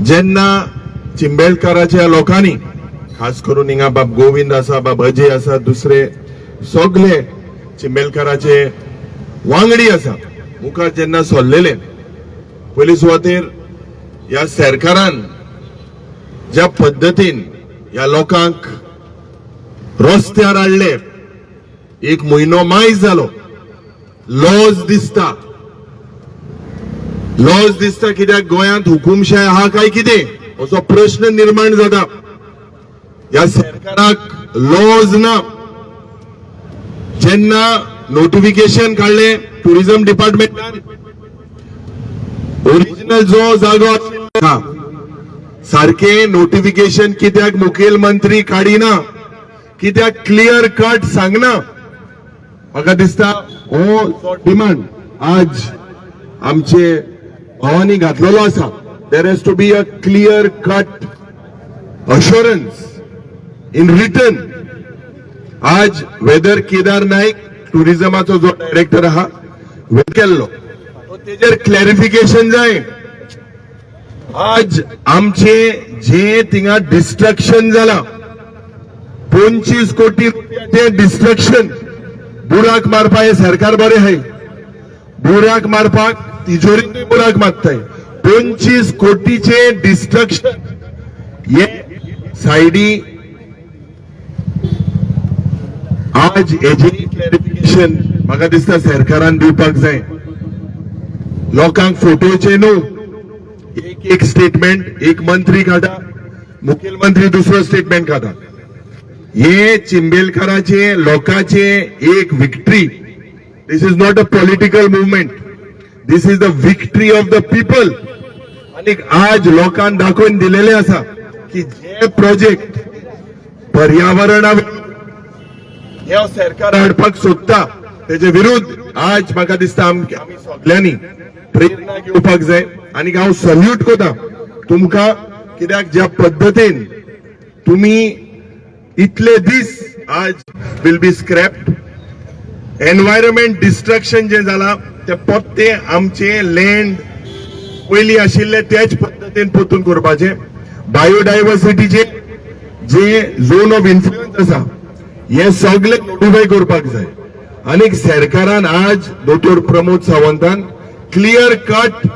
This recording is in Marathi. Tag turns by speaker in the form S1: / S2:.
S1: जेन्ना चिंबेलकाराच्या लोकांनी खास करून हिंगा बाब गोविंद आसा बाब अजय आसा दुसरे सगळे चिंबेलकाराचे वांगडी आसा मुखार जेन्ना सरलेले पयली सुवातेर ह्या सरकारान ज्या पद्धतीन ह्या लोकांक रस्त्यार हाडले एक म्हयनो मायज जालो लॉज दिसता कित्याक गोंयांत हुकुमशाय आहा काय कितें असो प्रश्न निर्माण जाता ह्या सरकाराक लॉज ना जेन्ना नोटिफिकेशन काढले टुरिझम डिपार्टमेंटान ओरिजिनल जो जागो आशिल्लो सारखे नोटिफिकेशन कित्याक मुखेलमंत्री काडिना कित्याक क्लियर कट सांगना म्हाका दिसता हो डिमांड आज आमचे भावांनी घातलेलो आसा there has to be a clear cut assurance in written आज वेदर केदार नाईक टुरिझमाचो जो डायरेक्टर आहा केल्लो तेजेर क्लॅरिफिकेशन जाय आज आमचे जे थिंगा डिस्ट्रक्शन जाला 25 कोटी रुपयाचे डिस्ट्रक्शन बुराक मारपा हे सरकार बरे आहे बुराक मारपाक तिजोरीत बुराक मारताय 25 कोटीचे डिस्ट्रक्शन हे सायडी आज हेजे क्लॅरिफिकेशन म्हाका दिसता सरकारान दिवपाक जाय लोकांक फोटोचे न्हू एक स्टेटमेंट एक मंत्री काढा मुखेलमंत्री दुसरो स्टेटमेंट काढा हे चिंबेलकाराचे लोकांचे एक victory this is not a political movement this is the victory of the people आणि आज लोकांना दाखवून दिलेले आसा की जे प्रोजेक्ट पर्यावरणा ह्या सरकार हाडपाक सोदता तेजे विरुद्ध आज म्हाका दिसता आमी सगळ्यांनी प्रेरणा घेवपाक जाय आणि हांव सल्यूट करता तुमकां कित्याक ज्या पद्धतीन तुम्ही इतले दीस आज विल बी स्क्रॅप्ड एनवायरमेंट डिस्ट्रक्शन जे जाला ते पत्ते आमचे लँड पयली आशिल्ले त्याच पद्धतीन परतून करपाचे बायोडायवर्सिटीचे जे झोन ऑफ इन्फ्लुएन्स आसा हे सगळे नोटिफाय करपाक जाय आणि सरकारान आज डॉक्टर प्रमोद सावंतान क्लियर कट